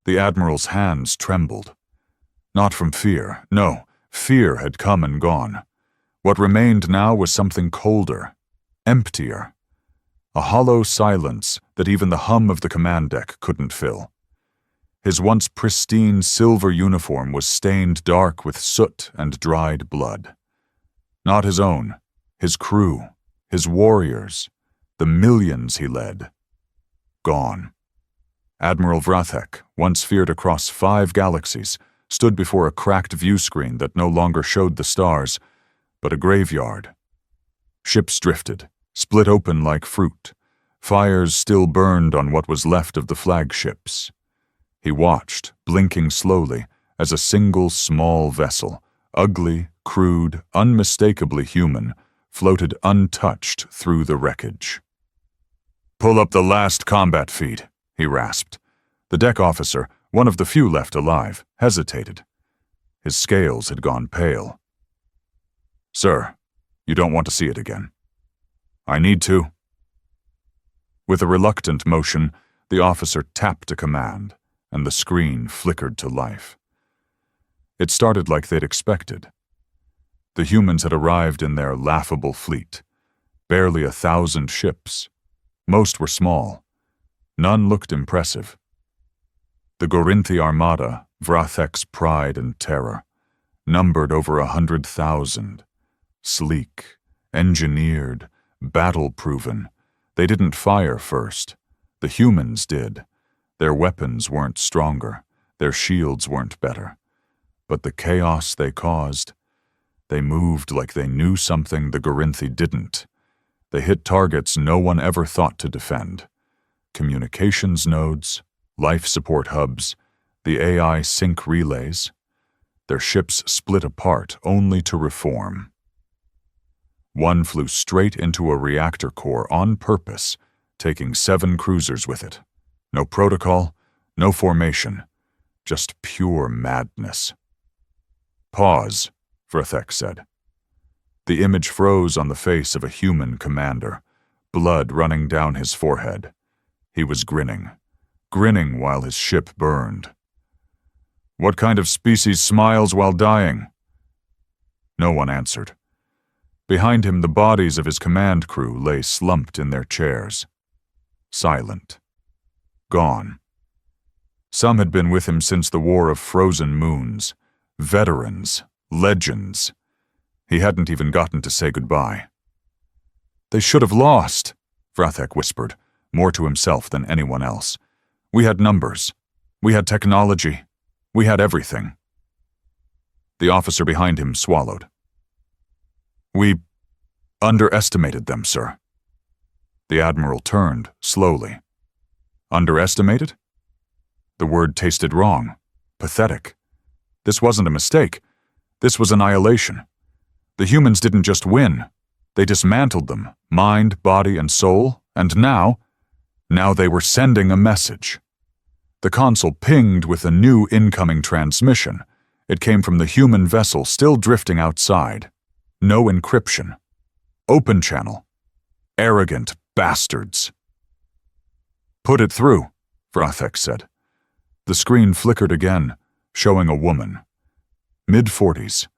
The Admiral's hands trembled. Not from fear. No, fear had come and gone. What remained now was something colder, emptier. A hollow silence that even the hum of the command deck couldn't fill. His once pristine silver uniform was stained dark with soot and dried blood. Not his own, his crew, his warriors, the millions he led. Gone. Admiral Vrathek, once feared across 5 galaxies, stood before a cracked view screen that no longer showed the stars, but a graveyard. Ships drifted, split open like fruit. Fires still burned on what was left of the flagships. He watched, blinking slowly, as a single small vessel, ugly, crude, unmistakably human, floated untouched through the wreckage. "Pull up the last combat feed," he rasped. The deck officer, one of the few left alive, hesitated. His scales had gone pale. "Sir, you don't want to see it again." "I need to." With a reluctant motion, the officer tapped a command, and the screen flickered to life. It started like they'd expected. The humans had arrived in their laughable fleet. Barely 1,000 ships. Most were small. None looked impressive. The Gorinthi Armada, Vrathek's pride and terror, numbered over 100,000. Sleek, engineered, battle-proven. They didn't fire first. The humans did. Their weapons weren't stronger. Their shields weren't better. But the chaos they caused, they moved like they knew something the Gorinthi didn't. They hit targets no one ever thought to defend. Communications nodes, life support hubs, the AI sync relays. Their ships split apart only to reform. One flew straight into a reactor core on purpose, taking 7 cruisers with it. No protocol, no formation, just pure madness. "Pause," Vrathek said. The image froze on the face of a human commander, blood running down his forehead. He was grinning while his ship burned. "What kind of species smiles while dying?" No one answered. Behind him, the bodies of his command crew lay slumped in their chairs. Silent. Gone. Some had been with him since the War of Frozen Moons. Veterans. Legends. He hadn't even gotten to say goodbye. "They should have lost," Vrathek whispered, more to himself than anyone else. "We had numbers. We had technology. We had everything." The officer behind him swallowed. "We underestimated them, sir." The Admiral turned, slowly. Underestimated? The word tasted wrong. Pathetic. This wasn't a mistake. This was annihilation. The humans didn't just win. They dismantled them, mind, body, and soul, and now they were sending a message. The console pinged with a new incoming transmission. It came from the human vessel still drifting outside. No encryption. Open channel. Arrogant bastards. "Put it through," Vrathek said. The screen flickered again, showing a woman. Mid-40s,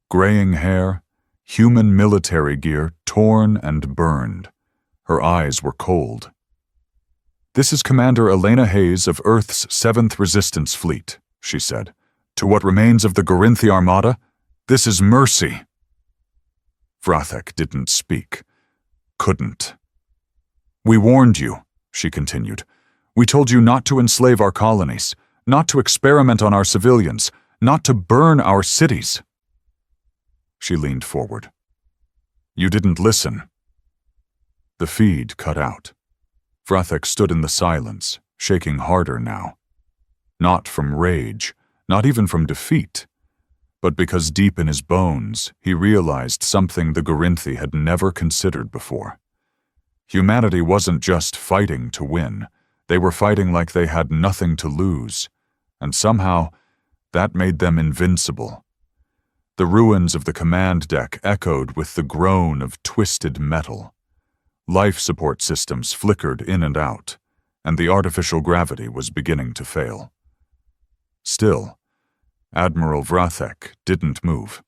graying hair, human military gear torn and burned. Her eyes were cold. "This is Commander Elena Hayes of Earth's 7th Resistance Fleet," she said. "To what remains of the Gorinthi Armada, this is mercy." Vrathek didn't speak. Couldn't. "We warned you," she continued. "We told you not to enslave our colonies, not to experiment on our civilians, not to burn our cities." She leaned forward. "You didn't listen." The feed cut out. Vrathek stood in the silence, shaking harder now. Not from rage, not even from defeat, but because deep in his bones he realized something the Gorinthi had never considered before. Humanity wasn't just fighting to win. They were fighting like they had nothing to lose, and somehow that made them invincible. The ruins of the command deck echoed with the groan of twisted metal. Life support systems flickered in and out, and the artificial gravity was beginning to fail. Still, Admiral Vrathek didn't move.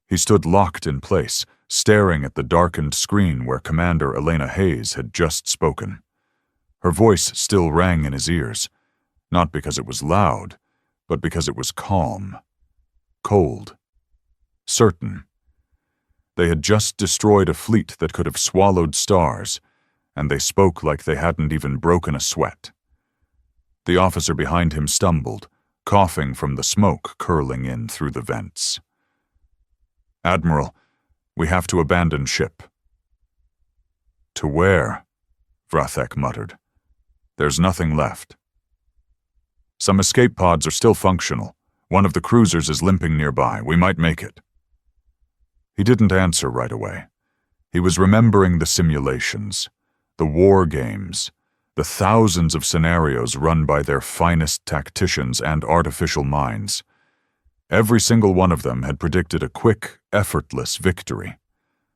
He stood locked in place, staring at the darkened screen where Commander Elena Hayes had just spoken. Her voice still rang in his ears, not because it was loud, but because it was calm, cold, certain. They had just destroyed a fleet that could have swallowed stars, and they spoke like they hadn't even broken a sweat. The officer behind him stumbled, coughing from the smoke curling in through the vents. "Admiral, we have to abandon ship." "To where?" Vrathek muttered. "There's nothing left." "Some escape pods are still functional. One of the cruisers is limping nearby. We might make it." He didn't answer right away. He was remembering the simulations, the war games, the thousands of scenarios run by their finest tacticians and artificial minds. Every single one of them had predicted a quick, effortless victory.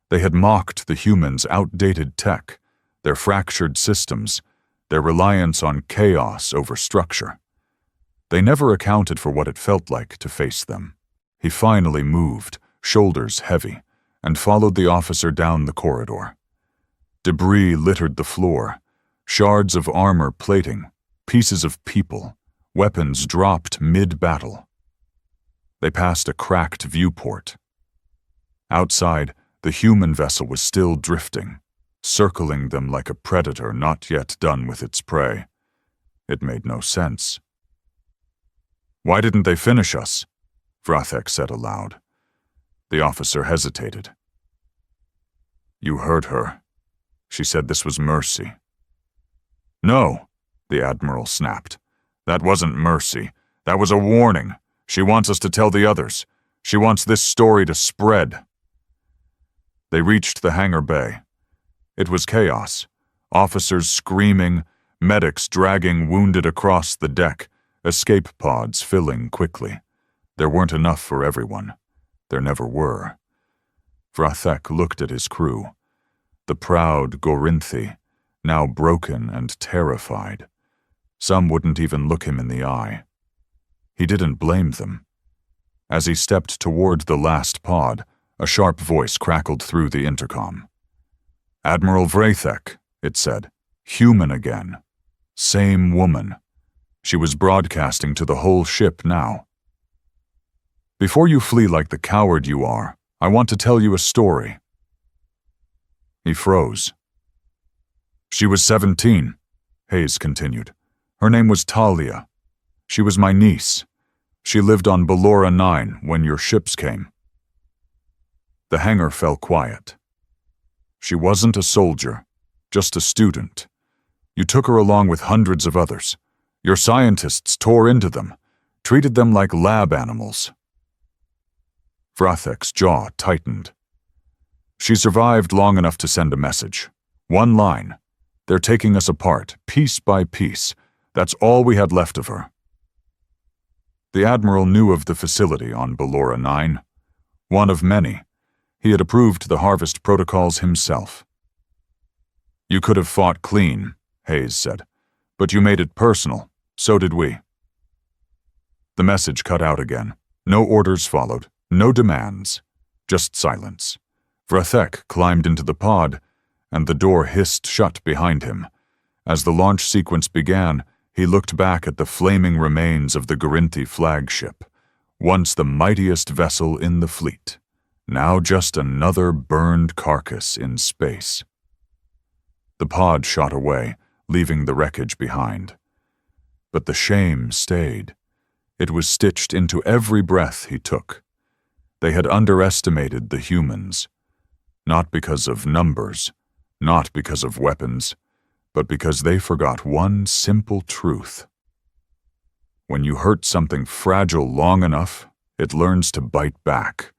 They had mocked the humans' outdated tech, their fractured systems, their reliance on chaos over structure. They never accounted for what it felt like to face them. He finally moved, shoulders heavy, and followed the officer down the corridor. Debris littered the floor, shards of armor plating, pieces of people, weapons dropped mid-battle. They passed a cracked viewport. Outside, the human vessel was still drifting, circling them like a predator not yet done with its prey. It made no sense. "Why didn't they finish us?" Vrathek said aloud. The officer hesitated. "You heard her. She said this was mercy." "No," the Admiral snapped. "That wasn't mercy. That was a warning. She wants us to tell the others. She wants this story to spread." They reached the hangar bay. It was chaos. Officers screaming, medics dragging wounded across the deck, escape pods filling quickly. There weren't enough for everyone. There never were. Vrathek looked at his crew. The proud Gorinthi, now broken and terrified. Some wouldn't even look him in the eye. He didn't blame them. As he stepped toward the last pod, a sharp voice crackled through the intercom. "Admiral Vrathek," it said. "Human again. Same woman." She was broadcasting to the whole ship now. "Before you flee like the coward you are, I want to tell you a story." He froze. "She was 17, Hayes continued. "Her name was Talia. She was my niece. She lived on Ballora 9 when your ships came." The hangar fell quiet. "She wasn't a soldier, just a student. You took her along with hundreds of others. Your scientists tore into them, treated them like lab animals." Vrathek's jaw tightened. "She survived long enough to send a message. One line. They're taking us apart, piece by piece. That's all we had left of her." The Admiral knew of the facility on Ballora 9. One of many. He had approved the harvest protocols himself. "You could have fought clean," Hayes said. "But you made it personal. So did we." The message cut out again. No orders followed. No demands. Just silence. Vrathek climbed into the pod, and the door hissed shut behind him. As the launch sequence began, he looked back at the flaming remains of the Gorinthi flagship, once the mightiest vessel in the fleet, now just another burned carcass in space. The pod shot away, leaving the wreckage behind. But the shame stayed. It was stitched into every breath he took. They had underestimated the humans, not because of numbers, not because of weapons, but because they forgot one simple truth. When you hurt something fragile long enough, it learns to bite back.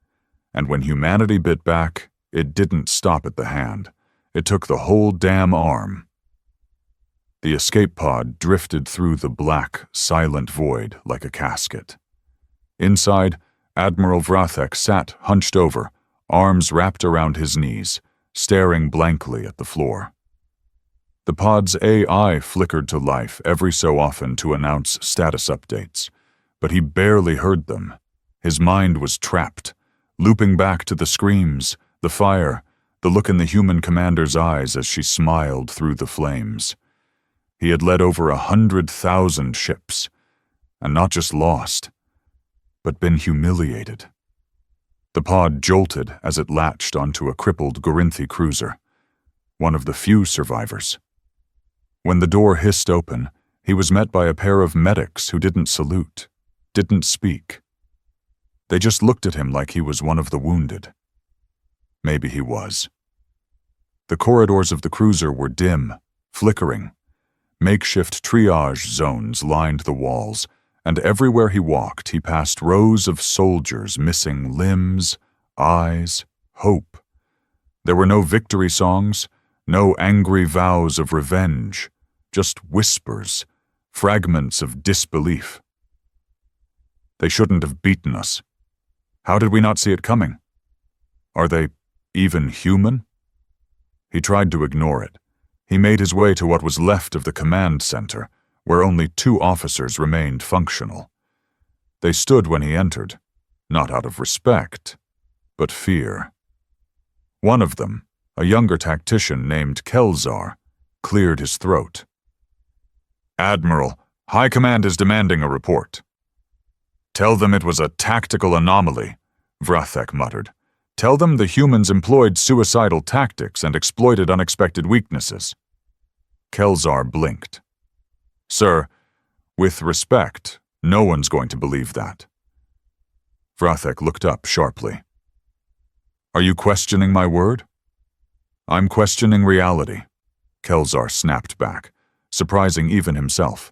And when humanity bit back, it didn't stop at the hand. It took the whole damn arm. The escape pod drifted through the black, silent void like a casket. Inside, Admiral Vrathek sat hunched over, arms wrapped around his knees, staring blankly at the floor. The pod's AI flickered to life every so often to announce status updates, but he barely heard them. His mind was trapped, looping back to the screams, the fire, the look in the human commander's eyes as she smiled through the flames. He had led over 100,000 ships, and not just lost, but been humiliated. The pod jolted as it latched onto a crippled Gorinthi cruiser, one of the few survivors. When the door hissed open, he was met by a pair of medics who didn't salute, didn't speak. They just looked at him like he was one of the wounded. Maybe he was. The corridors of the cruiser were dim, flickering. Makeshift triage zones lined the walls, and everywhere he walked, he passed rows of soldiers missing limbs, eyes, hope. There were no victory songs, no angry vows of revenge, just whispers, fragments of disbelief. They shouldn't have beaten us. How did we not see it coming? Are they even human? He tried to ignore it. He made his way to what was left of the command center, where only 2 officers remained functional. They stood when he entered, not out of respect, but fear. One of them, a younger tactician named Kelzar, cleared his throat. "Admiral, High Command is demanding a report." "Tell them it was a tactical anomaly," Vrathek muttered. "Tell them the humans employed suicidal tactics and exploited unexpected weaknesses." Kelzar blinked. "Sir, with respect, no one's going to believe that." Vrathek looked up sharply. "Are you questioning my word?" "I'm questioning reality," Kelzar snapped back, surprising even himself.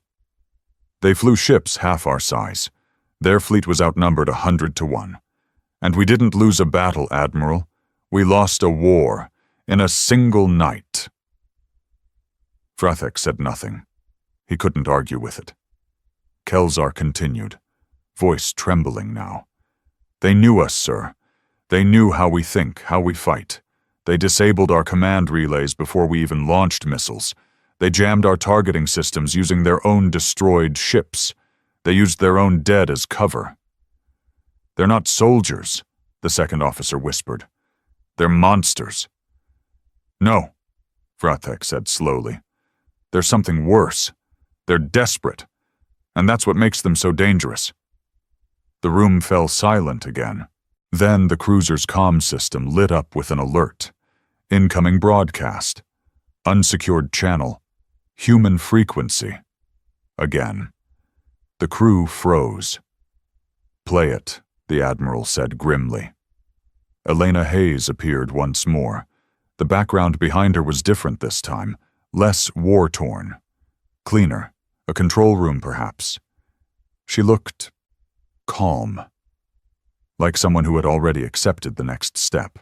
"They flew ships half our size. Their fleet was outnumbered 100 to 1. And we didn't lose a battle, Admiral. We lost a war in a single night." Vrathek said nothing. He couldn't argue with it. Kelzar continued, voice trembling now. "They knew us, sir. They knew how we think, how we fight. They disabled our command relays before we even launched missiles. They jammed our targeting systems using their own destroyed ships. They used their own dead as cover." "They're not soldiers," the second officer whispered. "They're monsters." "No," Vrathek said slowly. "There's something worse. They're desperate, and that's what makes them so dangerous." The room fell silent again. Then the cruiser's comm system lit up with an alert. Incoming broadcast. Unsecured channel. Human frequency. Again. The crew froze. "Play it," the Admiral said grimly. Elena Hayes appeared once more. The background behind her was different this time, less war-torn. Cleaner, a control room perhaps. She looked calm, like someone who had already accepted the next step.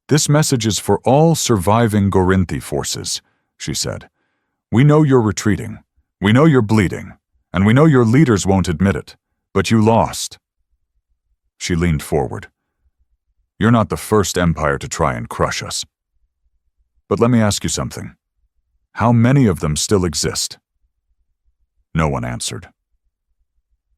"This message is for all surviving Gorinthi forces," she said. "We know you're retreating. We know you're bleeding. And we know your leaders won't admit it. But you lost." She leaned forward. "You're not the first empire to try and crush us. But let me ask you something. How many of them still exist?" No one answered.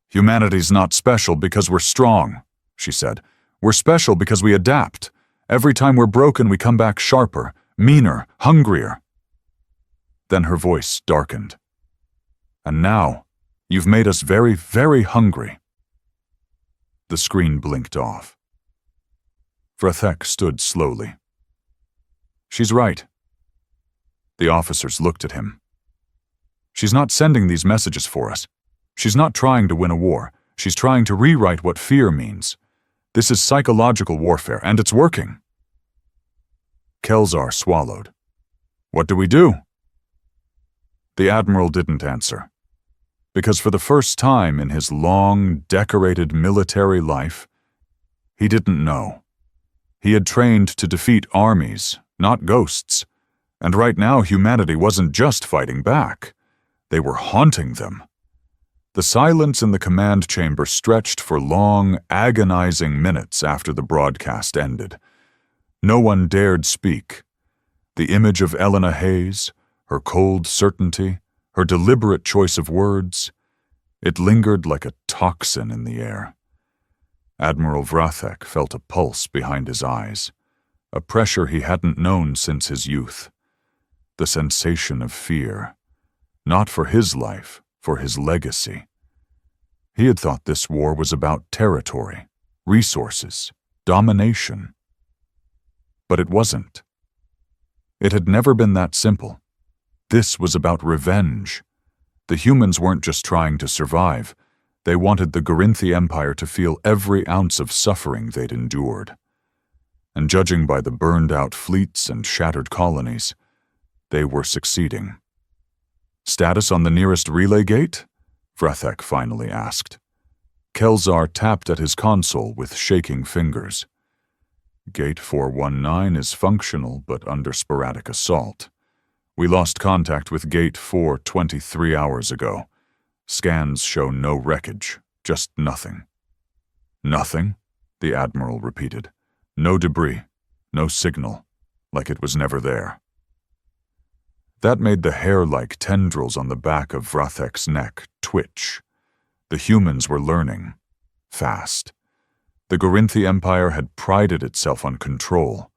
"Humanity's not special because we're strong," she said. "We're special because we adapt. Every time we're broken, we come back sharper, meaner, hungrier." Then her voice darkened. "And now, you've made us very, very hungry." The screen blinked off. Vrathek stood slowly. "She's right." The officers looked at him. "She's not sending these messages for us. She's not trying to win a war. She's trying to rewrite what fear means. This is psychological warfare, and it's working." Kelzar swallowed. "What do we do?" The Admiral didn't answer. Because for the first time in his long, decorated military life, he didn't know. He had trained to defeat armies, not ghosts, and right now humanity wasn't just fighting back. They were haunting them. The silence in the command chamber stretched for long, agonizing minutes after the broadcast ended. No one dared speak. The image of Elena Hayes, her cold certainty, her deliberate choice of words, It lingered like a toxin in the air. Admiral Vrathek felt a pulse behind his eyes, a pressure he hadn't known since his youth. The sensation of fear, not for his life, for his legacy. He had thought this war was about territory, resources, domination. But it wasn't. It had never been that simple. This was about revenge. The humans weren't just trying to survive. They wanted the Gorinthi Empire to feel every ounce of suffering they'd endured. And judging by the burned-out fleets and shattered colonies, they were succeeding. "Status on the nearest relay gate?" Vrathek finally asked. Kelzar tapped at his console with shaking fingers. "Gate 419 is functional but under sporadic assault. We lost contact with Gate 4 23 hours ago. Scans show no wreckage, just nothing." "Nothing?" the Admiral repeated. "No debris, no signal, like it was never there." That made the hair-like tendrils on the back of Vrathek's neck twitch. The humans were learning. Fast. The Gorinthi Empire had prided itself on control,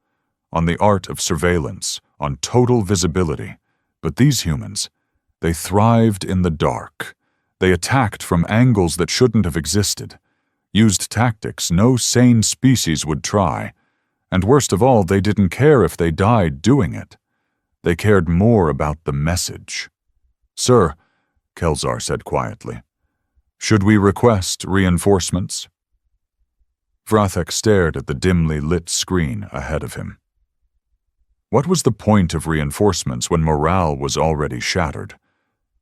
on the art of surveillance, on total visibility. But these humans, they thrived in the dark. They attacked from angles that shouldn't have existed, used tactics no sane species would try, and worst of all, they didn't care if they died doing it. They cared more about the message. "Sir," Kelzar said quietly, "should we request reinforcements?" Vrathek stared at the dimly lit screen ahead of him. What was the point of reinforcements when morale was already shattered?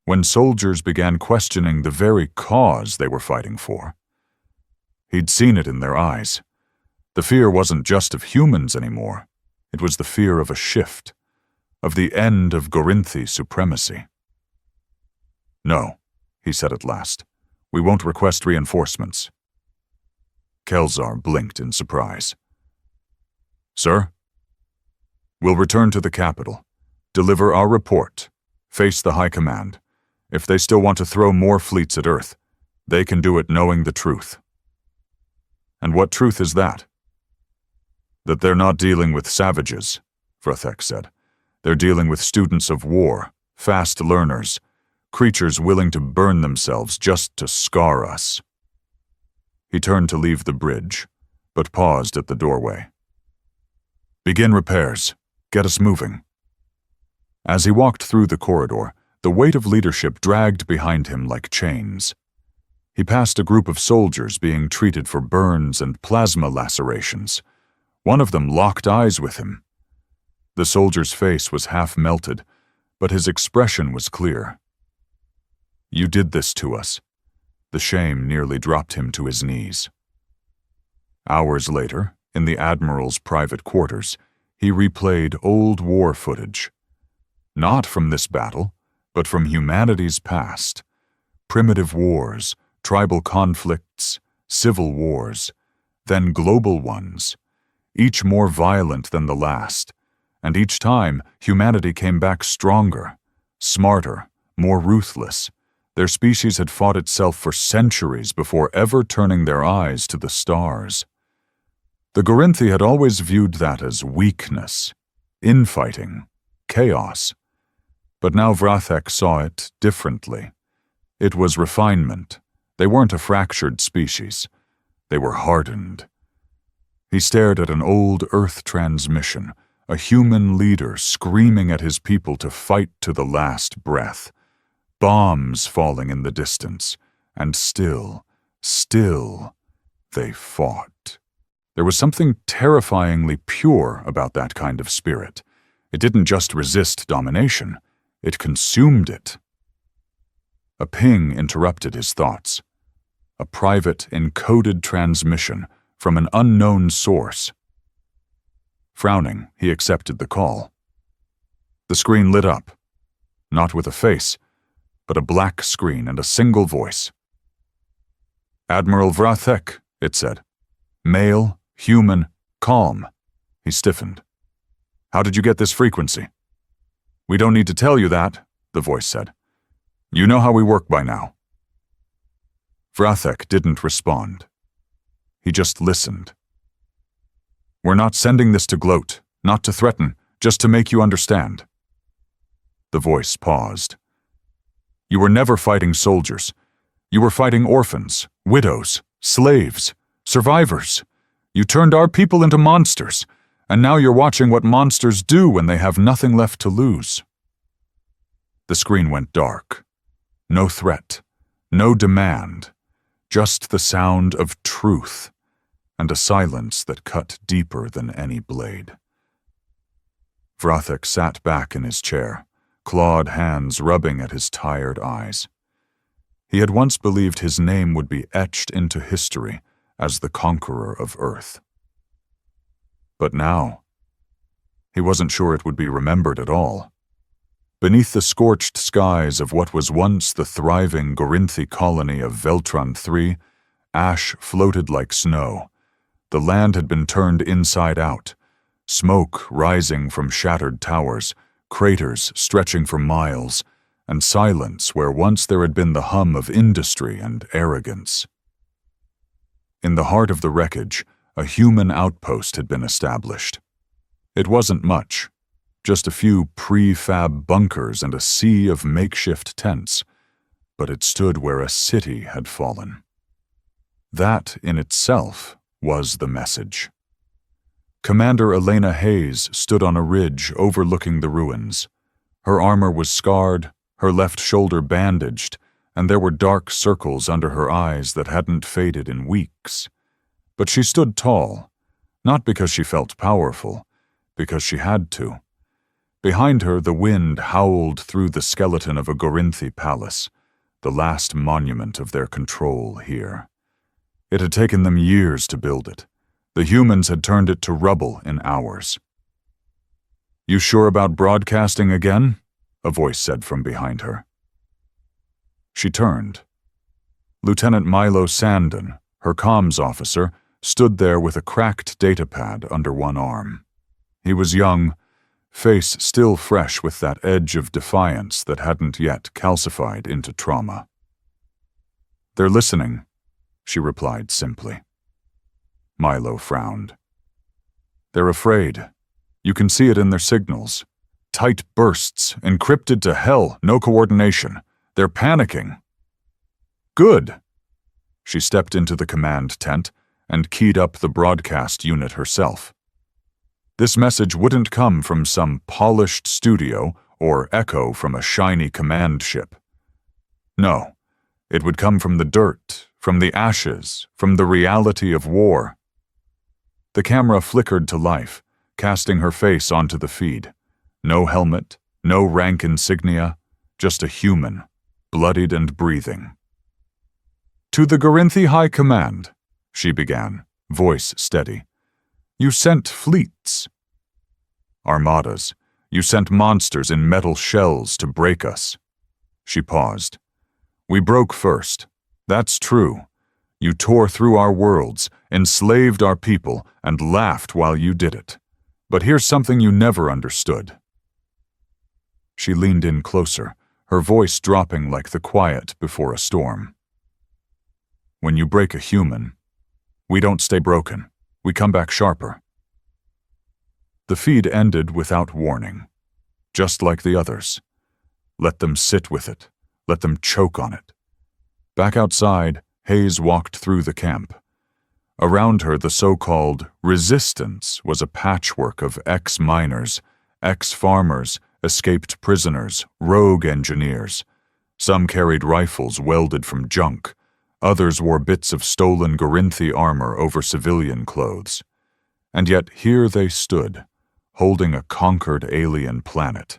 When soldiers began questioning the very cause they were fighting for? He'd seen it in their eyes. The fear wasn't just of humans anymore. It was the fear of a shift, of the end of Gorinthi supremacy. "No," he said at last. "We won't request reinforcements." Kelzar blinked in surprise. "Sir?" "We'll return to the capital, deliver our report, face the High Command. If they still want to throw more fleets at Earth, they can do it knowing the truth." "And what truth is that?" "That they're not dealing with savages," Vrathek said. "They're dealing with students of war, fast learners, creatures willing to burn themselves just to scar us." He turned to leave the bridge, but paused at the doorway. "Begin repairs. Get us moving." As he walked through the corridor, the weight of leadership dragged behind him like chains. He passed a group of soldiers being treated for burns and plasma lacerations. One of them locked eyes with him. The soldier's face was half melted, but his expression was clear. "You did this to us." The shame nearly dropped him to his knees. Hours later, in the Admiral's private quarters, he replayed old war footage. Not from this battle, but from humanity's past. Primitive wars, tribal conflicts, civil wars, then global ones, each more violent than the last, and each time humanity came back stronger, smarter, more ruthless. Their species had fought itself for centuries before ever turning their eyes to the stars. The Gorinthi had always viewed that as weakness, infighting, chaos. But now Vrathek saw it differently. It was refinement. They weren't a fractured species. They were hardened. He stared at an old Earth transmission, a human leader screaming at his people to fight to the last breath. Bombs falling in the distance, and still, they fought. There was something terrifyingly pure about that kind of spirit. It didn't just resist domination, it consumed it. A ping interrupted his thoughts. A private, encoded transmission from an unknown source. Frowning, he accepted the call. The screen lit up, not with a face, but a black screen and a single voice. "Admiral Vrathek," it said. "Male, human, calm." He stiffened. "How did you get this frequency?" "We don't need to tell you that," the voice said. "You know how we work by now." Vrathek didn't respond. He just listened. "We're not sending this to gloat, not to threaten, just to make you understand." The voice paused. "You were never fighting soldiers. You were fighting orphans, widows, slaves, survivors. You turned our people into monsters, and now you're watching what monsters do when they have nothing left to lose." The screen went dark. No threat, no demand, just the sound of truth, and a silence that cut deeper than any blade. Vrathek sat back in his chair, clawed hands rubbing at his tired eyes. He had once believed his name would be etched into history as the conqueror of Earth. But now, he wasn't sure it would be remembered at all. Beneath the scorched skies of what was once the thriving Gorinthi colony of Veltron III, ash floated like snow. The land had been turned inside out, smoke rising from shattered towers, craters stretching for miles, and silence where once there had been the hum of industry and arrogance. In the heart of the wreckage, a human outpost had been established. It wasn't much, just a few prefab bunkers and a sea of makeshift tents, but it stood where a city had fallen. That, in itself, was the message. Commander Elena Hayes stood on a ridge overlooking the ruins. Her armor was scarred, her left shoulder bandaged, and there were dark circles under her eyes that hadn't faded in weeks. But she stood tall, not because she felt powerful, because she had to. Behind her, the wind howled through the skeleton of a Gorinthi palace, the last monument of their control here. It had taken them years to build it. The humans had turned it to rubble in hours. "You sure about broadcasting again?" a voice said from behind her. She turned. Lieutenant Milo Sandon, her comms officer, stood there with a cracked datapad under one arm. He was young, face still fresh with that edge of defiance that hadn't yet calcified into trauma. "They're listening," she replied simply. Milo frowned. "They're afraid. You can see it in their signals. Tight bursts, encrypted to hell, no coordination. They're panicking." "Good." She stepped into the command tent and keyed up the broadcast unit herself. This message wouldn't come from some polished studio or echo from a shiny command ship. No, it would come from the dirt, from the ashes, from the reality of war. The camera flickered to life, casting her face onto the feed. No helmet, no rank insignia, just a human, bloodied and breathing. "To the Gorinthi High Command," she began, voice steady. "You sent fleets. Armadas. You sent monsters in metal shells to break us." She paused. "We broke first. That's true. You tore through our worlds, enslaved our people, and laughed while you did it. But here's something you never understood." She leaned in closer, her voice dropping like the quiet before a storm. "When you break a human, we don't stay broken. We come back sharper." The feed ended without warning, just like the others. Let them sit with it. Let them choke on it. Back outside, Hayes walked through the camp. Around her, the so-called resistance was a patchwork of ex-miners, ex-farmers, escaped prisoners, rogue engineers. Some carried rifles welded from junk. Others wore bits of stolen Gorinthi armor over civilian clothes. And yet here they stood, holding a conquered alien planet.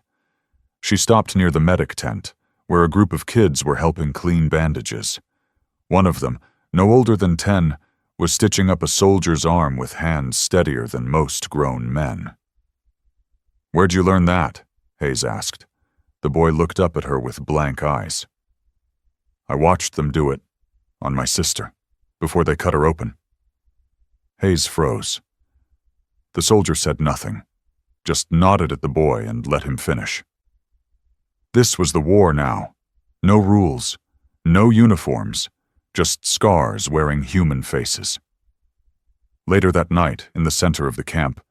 She stopped near the medic tent, where a group of kids were helping clean bandages. One of them, no older than 10, was stitching up a soldier's arm with hands steadier than most grown men. "Where'd you learn that?" Hayes asked. The boy looked up at her with blank eyes. "I watched them do it, on my sister, before they cut her open." Hayes froze. The soldier said nothing, just nodded at the boy and let him finish. This was the war now. No rules, no uniforms, just scars wearing human faces. Later that night, in the center of the camp,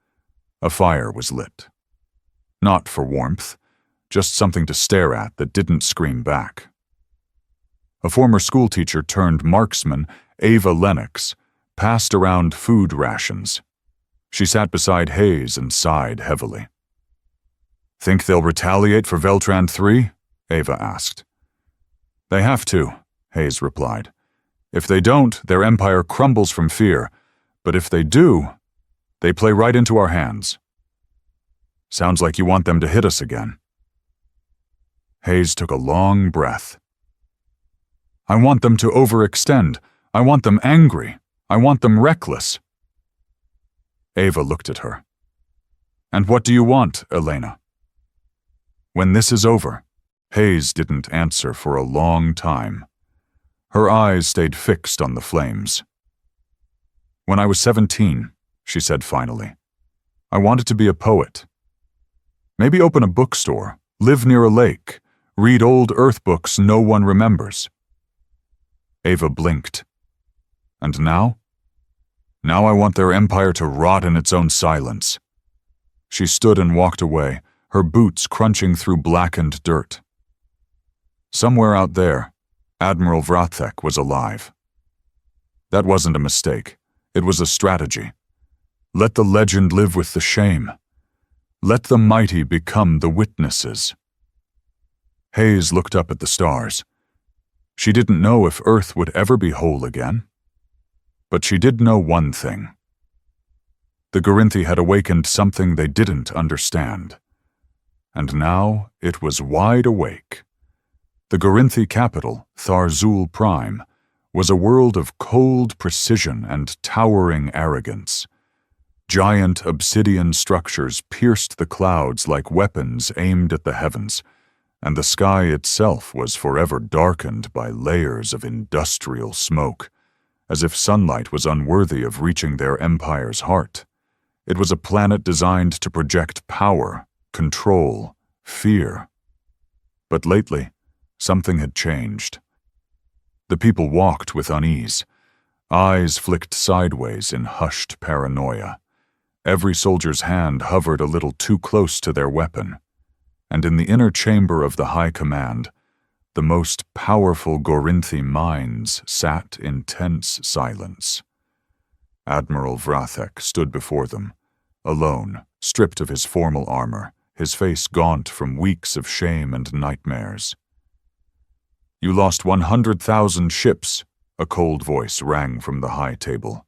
a fire was lit. Not for warmth, just something to stare at that didn't scream back. A former schoolteacher turned marksman, Ava Lennox, passed around food rations. She sat beside Hayes and sighed heavily. "Think they'll retaliate for Veltran 3? Ava asked. "They have to," Hayes replied. "If they don't, their empire crumbles from fear. But if they do, they play right into our hands." "Sounds like you want them to hit us again." Hayes took a long breath. "I want them to overextend. I want them angry. I want them reckless." Ava looked at her. "And what do you want, Elena?" "When this is over," Hayes didn't answer for a long time. Her eyes stayed fixed on the flames. "When I was 17, she said finally, I wanted to be a poet. Maybe open a bookstore, live near a lake, read old Earth books no one remembers." Ava blinked. "And now? Now I want their empire to rot in its own silence." She stood and walked away, her boots crunching through blackened dirt. Somewhere out there, Admiral Vrathek was alive. That wasn't a mistake. It was a strategy. Let the legend live with the shame. Let the mighty become the witnesses. Hayes looked up at the stars. She didn't know if Earth would ever be whole again. But she did know one thing. The Gorinthi had awakened something they didn't understand. And now it was wide awake. The Gorinthi capital, Tharzul Prime, was a world of cold precision and towering arrogance. Giant obsidian structures pierced the clouds like weapons aimed at the heavens, and the sky itself was forever darkened by layers of industrial smoke, as if sunlight was unworthy of reaching their empire's heart. It was a planet designed to project power, control, fear. But lately, something had changed. The people walked with unease. Eyes flicked sideways in hushed paranoia. Every soldier's hand hovered a little too close to their weapon. And in the inner chamber of the High Command, the most powerful Gorinthi minds sat in tense silence. Admiral Vrathek stood before them, alone, stripped of his formal armor, his face gaunt from weeks of shame and nightmares. "You lost 100,000 ships," a cold voice rang from the high table.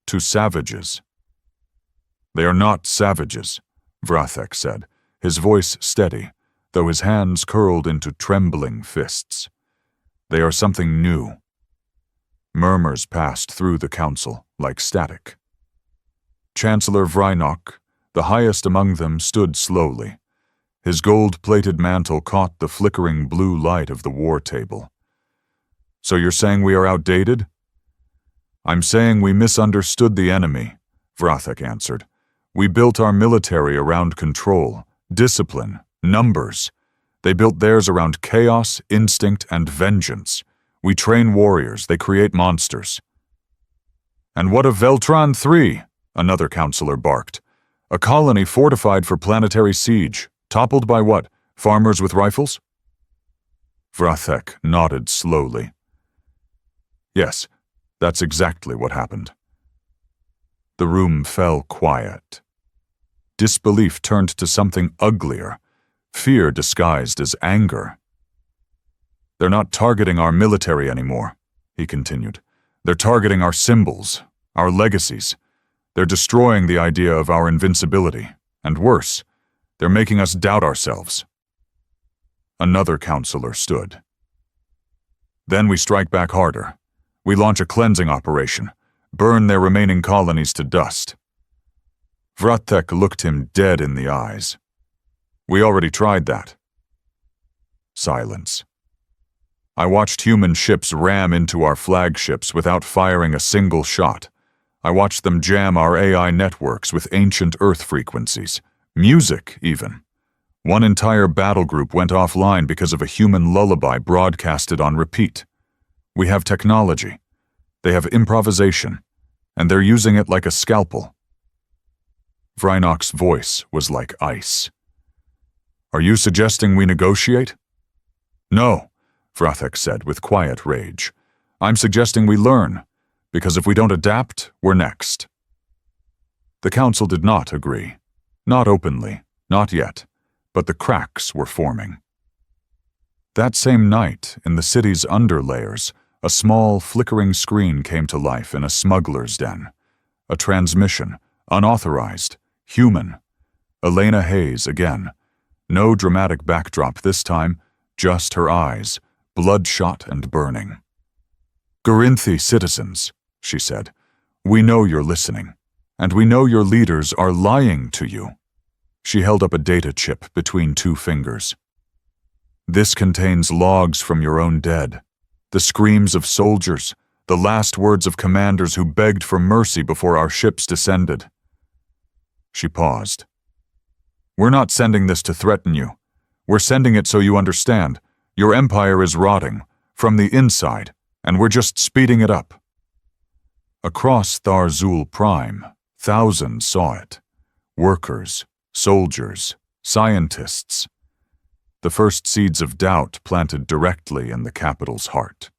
"To savages." "They are not savages," Vrathek said, his voice steady, though his hands curled into trembling fists. "They are something new." Murmurs passed through the council, like static. Chancellor Vrynok, the highest among them, stood slowly. His gold-plated mantle caught the flickering blue light of the war table. "So you're saying we are outdated?" "I'm saying we misunderstood the enemy," Vrathek answered. "We built our military around control, discipline, numbers. They built theirs around chaos, instinct, and vengeance. We train warriors, they create monsters." "And what of Veltran 3? Another counselor barked. "A colony fortified for planetary siege. Toppled by what? Farmers with rifles?" Vrathek nodded slowly. "Yes, that's exactly what happened." The room fell quiet. Disbelief turned to something uglier, fear disguised as anger. "They're not targeting our military anymore," he continued. "They're targeting our symbols, our legacies. They're destroying the idea of our invincibility, and worse, they're making us doubt ourselves." Another counselor stood. "Then we strike back harder. We launch a cleansing operation, burn their remaining colonies to dust." Vrathek looked him dead in the eyes. "We already tried that." Silence. "I watched human ships ram into our flagships without firing a single shot. I watched them jam our AI networks with ancient Earth frequencies. Music, even. One entire battle group went offline because of a human lullaby broadcasted on repeat. We have technology. They have improvisation, and they're using it like a scalpel. Vrynok's voice was like ice. Are you suggesting we negotiate? No, Vrathek said with quiet rage. I'm suggesting we learn, because if we don't adapt, we're next. The council did not agree. Not openly, not yet, but the cracks were forming. That same night, in the city's underlayers, a small, flickering screen came to life in a smuggler's den. A transmission, unauthorized, human. Elena Hayes again. No dramatic backdrop this time, just her eyes, bloodshot and burning. Gorinthi citizens, she said, we know you're listening, and we know your leaders are lying to you. She held up a data chip between two fingers. This contains logs from your own dead, the screams of soldiers, the last words of commanders who begged for mercy before our ships descended. She paused. We're not sending this to threaten you. We're sending it so you understand. Your empire is rotting, from the inside, and we're just speeding it up. Across Tharzul Prime, thousands saw it. Workers, soldiers, scientists. The first seeds of doubt planted directly in the capital's heart.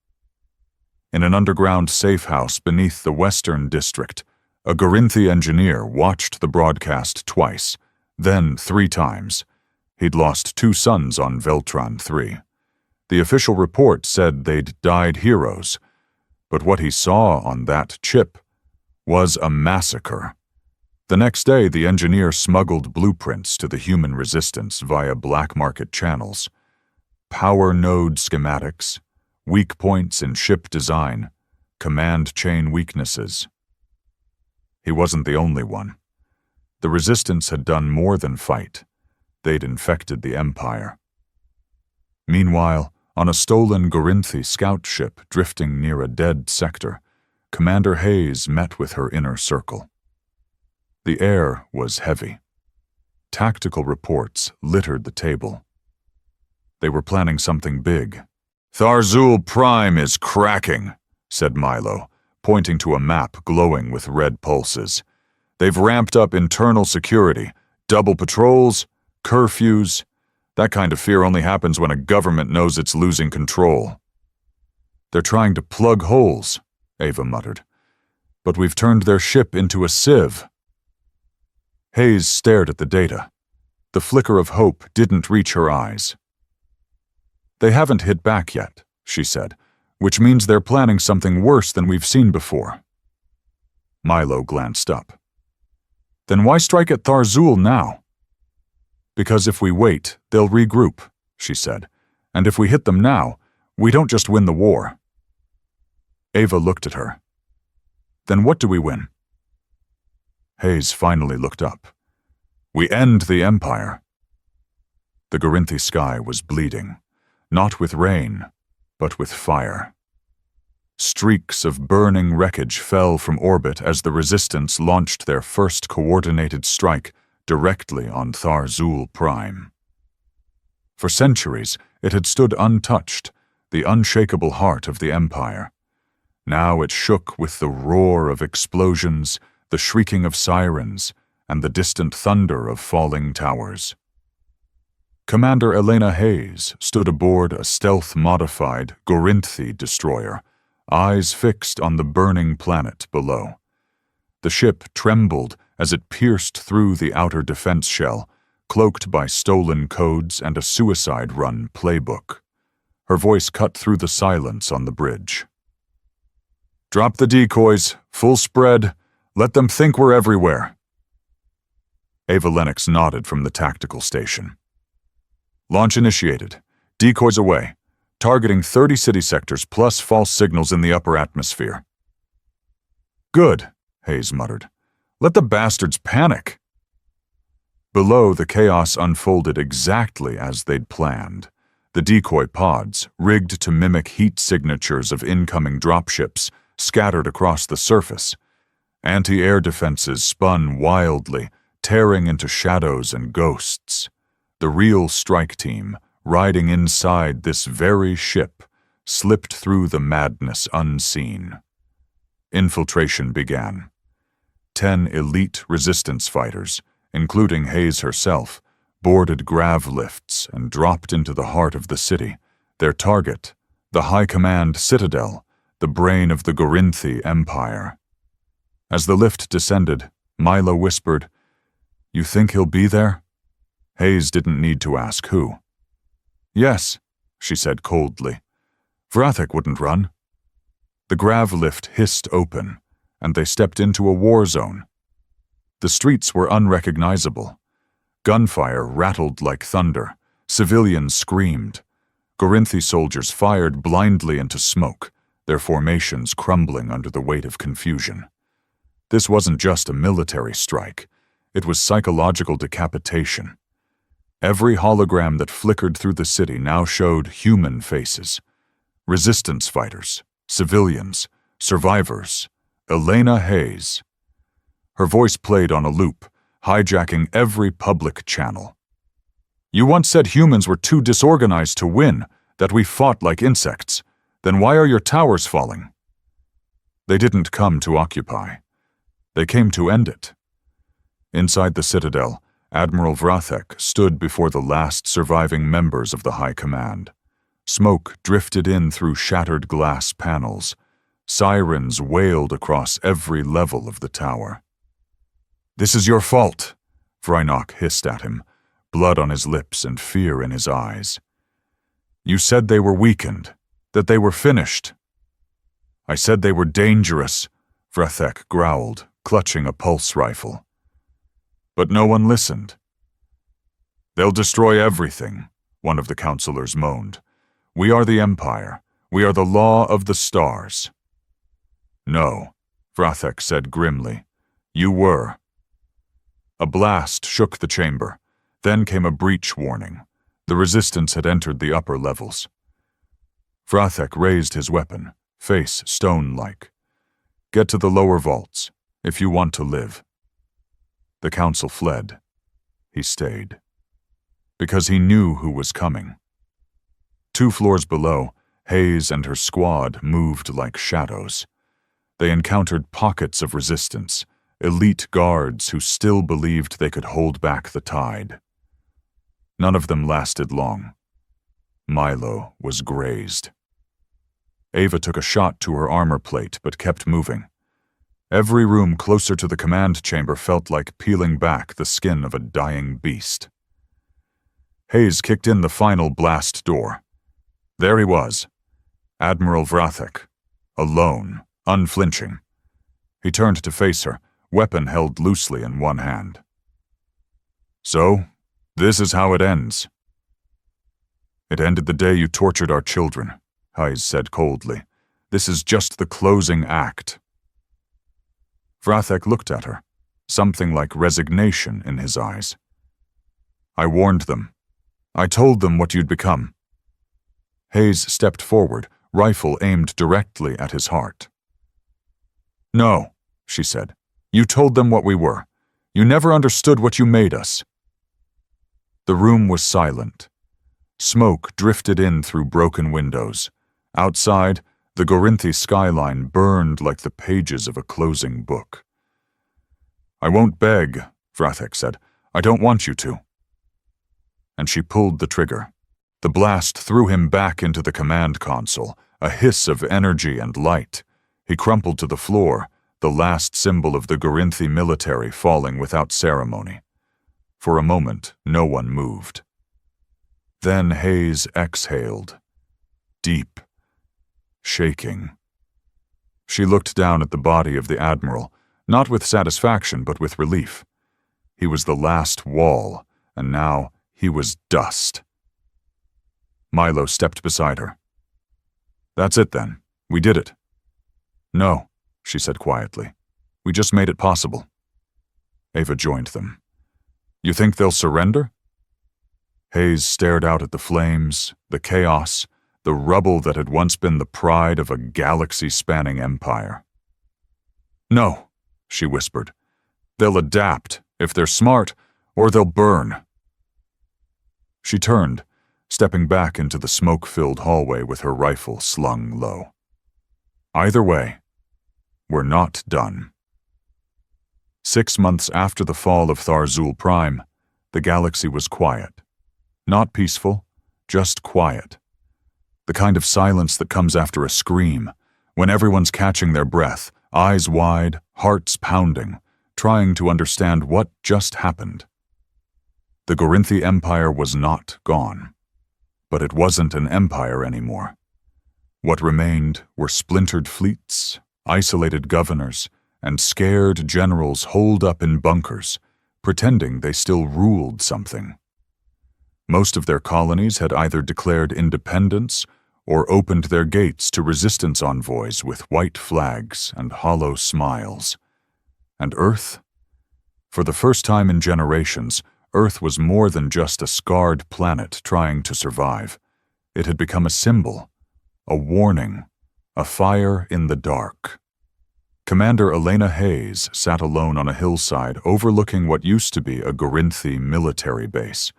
In an underground safe house beneath the Western District, a Gorinthi engineer watched the broadcast twice, then 3 times. He'd lost 2 sons on Veltron 3. The official report said they'd died heroes, but what he saw on that chip was a massacre. The next day, the engineer smuggled blueprints to the human resistance via black market channels. Power node schematics, weak points in ship design, command chain weaknesses. He wasn't the only one. The resistance had done more than fight. They'd infected the Empire. Meanwhile, on a stolen Gorinthi scout ship drifting near a dead sector, Commander Hayes met with her inner circle. The air was heavy. Tactical reports littered the table. They were planning something big. Tharzul Prime is cracking, said Milo, pointing to a map glowing with red pulses. They've ramped up internal security, double patrols, curfews. That kind of fear only happens when a government knows it's losing control. They're trying to plug holes, Ava muttered. But we've turned their ship into a sieve. Hayes stared at the data. The flicker of hope didn't reach her eyes. They haven't hit back yet, she said, which means they're planning something worse than we've seen before. Milo glanced up. Then why strike at Tharzul now? Because if we wait, they'll regroup, she said, and if we hit them now, we don't just win the war. Ava looked at her. Then what do we win? Hayes finally looked up. We end the Empire. The Gorinthi sky was bleeding, not with rain, but with fire. Streaks of burning wreckage fell from orbit as the Resistance launched their first coordinated strike directly on Tharzul Prime. For centuries, it had stood untouched, the unshakable heart of the Empire. Now it shook with the roar of explosions, the shrieking of sirens, and the distant thunder of falling towers. Commander Elena Hayes stood aboard a stealth-modified Gorinthi destroyer, eyes fixed on the burning planet below. The ship trembled as it pierced through the outer defense shell, cloaked by stolen codes and a suicide-run playbook. Her voice cut through the silence on the bridge. Drop the decoys, full spread, let them think we're everywhere. Ava Lennox nodded from the tactical station. Launch initiated. Decoys away. Targeting 30 city sectors plus false signals in the upper atmosphere. Good, Hayes muttered. Let the bastards panic. Below, the chaos unfolded exactly as they'd planned. The decoy pods, rigged to mimic heat signatures of incoming dropships, scattered across the surface. Anti-air defenses spun wildly, tearing into shadows and ghosts. The real strike team, riding inside this very ship, slipped through the madness unseen. Infiltration began. 10 elite resistance fighters, including Hayes herself, boarded grav lifts and dropped into the heart of the city, their target, the High Command Citadel, the brain of the Gorinthi Empire. As the lift descended, Milo whispered, "You think he'll be there?" Hayes didn't need to ask who. "Yes," she said coldly. "Vrathek wouldn't run." The grav lift hissed open, and they stepped into a war zone. The streets were unrecognizable. Gunfire rattled like thunder. Civilians screamed. Gorinthi soldiers fired blindly into smoke, their formations crumbling under the weight of confusion. This wasn't just a military strike. It was psychological decapitation. Every hologram that flickered through the city now showed human faces. Resistance fighters, civilians, survivors. Elena Hayes. Her voice played on a loop, hijacking every public channel. "You once said humans were too disorganized to win, that we fought like insects. Then why are your towers falling?" They didn't come to occupy. They came to end it. Inside the Citadel, Admiral Vrathek stood before the last surviving members of the High Command. Smoke drifted in through shattered glass panels. Sirens wailed across every level of the tower. "This is your fault," Vrynok hissed at him, blood on his lips and fear in his eyes. "You said they were weakened, that they were finished." "I said they were dangerous," Vrathek growled, clutching a pulse rifle. But no one listened. "They'll destroy everything," one of the counselors moaned. "We are the Empire. We are the law of the stars." "No," Vrathek said grimly. "You were." A blast shook the chamber. Then came a breach warning. The resistance had entered the upper levels. Vrathek raised his weapon, face stone-like. "Get to the lower vaults, if you want to live." The council fled. He stayed. Because he knew who was coming. 2 floors below, Hayes and her squad moved like shadows. They encountered pockets of resistance, elite guards who still believed they could hold back the tide. None of them lasted long. Milo was grazed. Ava took a shot to her armor plate but kept moving. Every room closer to the command chamber felt like peeling back the skin of a dying beast. Hayes kicked in the final blast door. There he was, Admiral Vrathek, alone, unflinching. He turned to face her, weapon held loosely in one hand. "So, this is how it ends." "It ended the day you tortured our children," Hayes said coldly. "This is just the closing act." Vrathek looked at her, something like resignation in his eyes. "I warned them. I told them what you'd become." Hayes stepped forward, rifle aimed directly at his heart. "No," she said. "You told them what we were. You never understood what you made us." The room was silent. Smoke drifted in through broken windows. Outside, the Gorinthi skyline burned like the pages of a closing book. "I won't beg," Vrathek said. "I don't want you to." And she pulled the trigger. The blast threw him back into the command console, a hiss of energy and light. He crumpled to the floor, the last symbol of the Gorinthi military falling without ceremony. For a moment, no one moved. Then Hayes exhaled. Deep. Shaking. She looked down at the body of the Admiral, not with satisfaction but with relief. He was the last wall, and now he was dust. Milo stepped beside her. "That's it then. We did it." "No," she said quietly. "We just made it possible." Ava joined them. "You think they'll surrender?" Hayes stared out at the flames, the chaos, the rubble that had once been the pride of a galaxy-spanning empire. "No," she whispered. "They'll adapt, if they're smart, or they'll burn." She turned, stepping back into the smoke-filled hallway with her rifle slung low. Either way, we're not done. 6 months after the fall of Tharzul Prime, the galaxy was quiet. Not peaceful, just quiet. The kind of silence that comes after a scream, when everyone's catching their breath, eyes wide, hearts pounding, trying to understand what just happened. The Gorinthi Empire was not gone, but it wasn't an empire anymore. What remained were splintered fleets, isolated governors, and scared generals holed up in bunkers, pretending they still ruled something. Most of their colonies had either declared independence or opened their gates to resistance envoys with white flags and hollow smiles. And Earth? For the first time in generations, Earth was more than just a scarred planet trying to survive. It had become a symbol, a warning, a fire in the dark. Commander Elena Hayes sat alone on a hillside overlooking what used to be a Gorinthi military base,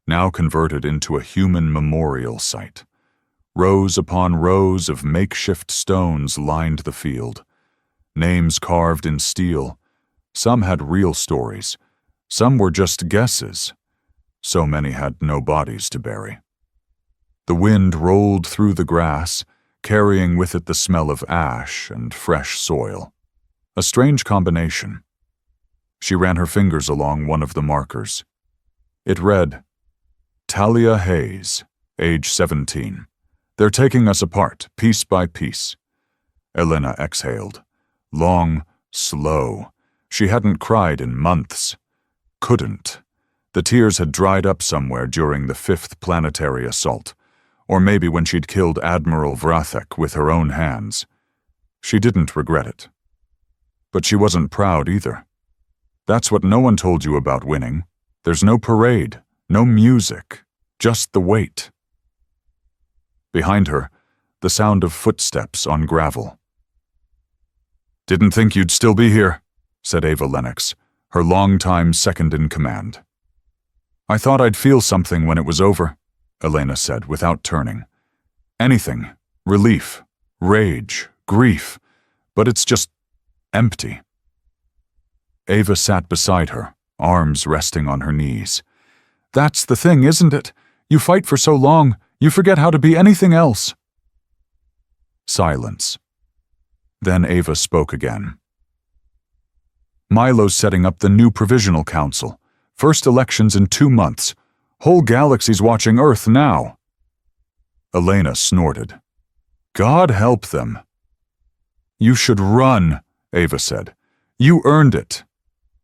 now converted into a human memorial site. Rows upon rows of makeshift stones lined the field, names carved in steel. Some had real stories, some were just guesses. So many had no bodies to bury. The wind rolled through the grass, carrying with it the smell of ash and fresh soil. A strange combination. She ran her fingers along one of the markers. It read, Talia Hayes, age 17. They're taking us apart, piece by piece. Elena exhaled. Long, slow. She hadn't cried in months. Couldn't. The tears had dried up somewhere during the 5th planetary assault, or maybe when she'd killed Admiral Vrathek with her own hands. She didn't regret it. But she wasn't proud either. That's what no one told you about winning. There's no parade, no music, just the weight. Behind her, the sound of footsteps on gravel. Didn't think you'd still be here, said Ava Lennox, her longtime second-in-command. I thought I'd feel something when it was over, Elena said without turning. Anything, relief, rage, grief, but it's just empty. Ava sat beside her, arms resting on her knees. That's the thing, isn't it? You fight for so long, you forget how to be anything else. Silence. Then Ava spoke again. Milo's setting up the new Provisional Council. First elections in 2 months. Whole galaxy's watching Earth now. Elena snorted. God help them. You should run, Ava said. You earned it.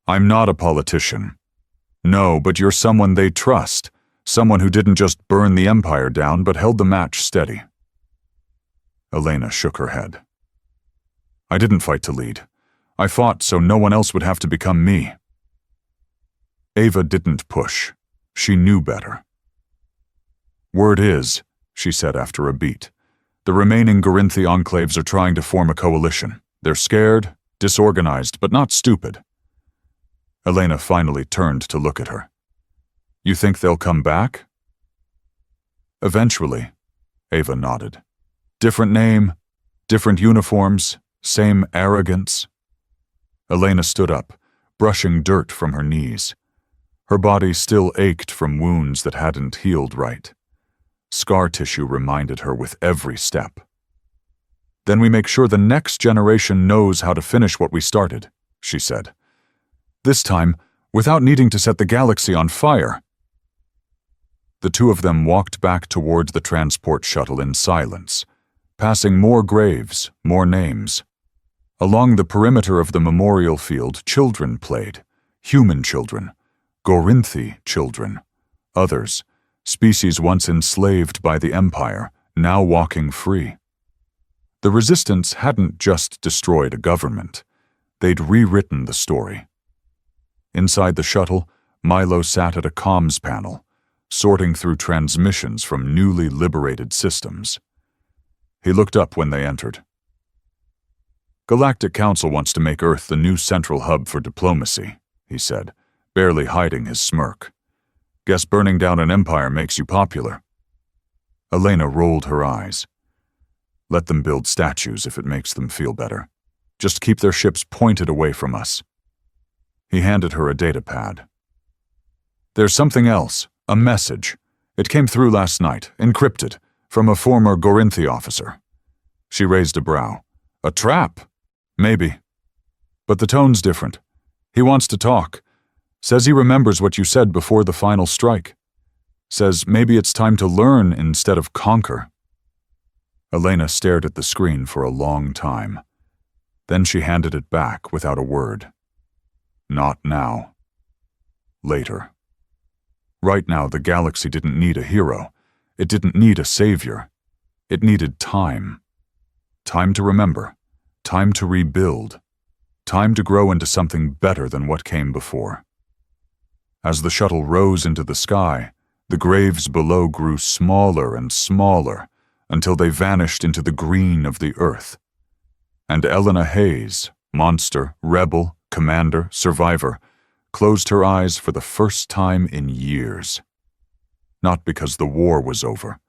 I'm not a politician. No, but you're someone they trust. Someone who didn't just burn the Empire down, but held the match steady. Elena shook her head. I didn't fight to lead. I fought so no one else would have to become me. Ava didn't push. She knew better. Word is, she said after a beat, the remaining Gorinthi enclaves are trying to form a coalition. They're scared, disorganized, but not stupid. Elena finally turned to look at her. You think they'll come back? Eventually, Ava nodded. Different name, different uniforms, same arrogance. Elena stood up, brushing dirt from her knees. Her body still ached from wounds that hadn't healed right. Scar tissue reminded her with every step. Then we make sure the next generation knows how to finish what we started, she said. This time, without needing to set the galaxy on fire. The two of them walked back toward the transport shuttle in silence, passing more graves, more names. Along the perimeter of the memorial field, children played, human children, Gorinthi children, others, species once enslaved by the Empire, now walking free. The resistance hadn't just destroyed a government. They'd rewritten the story. Inside the shuttle, Milo sat at a comms panel, sorting through transmissions from newly liberated systems. He looked up when they entered. Galactic Council wants to make Earth the new central hub for diplomacy, he said, barely hiding his smirk. Guess burning down an empire makes you popular. Elena rolled her eyes. Let them build statues if it makes them feel better. Just keep their ships pointed away from us. He handed her a data pad. There's something else, a message. It came through last night, encrypted, from a former Gorinthi officer. She raised a brow. A trap? Maybe. But the tone's different. He wants to talk. Says he remembers what you said before the final strike. Says maybe it's time to learn instead of conquer. Elena stared at the screen for a long time. Then she handed it back without a word. Not now. Later. Right now, the galaxy didn't need a hero. It didn't need a savior. It needed time. Time to remember. Time to rebuild. Time to grow into something better than what came before. As the shuttle rose into the sky, the graves below grew smaller and smaller until they vanished into the green of the earth. And Elena Hayes, monster, rebel, commander, survivor, closed her eyes for the first time in years. Not because the war was over,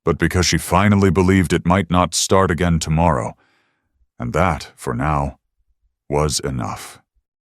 but because she finally believed it might not start again tomorrow. And that, for now, was enough.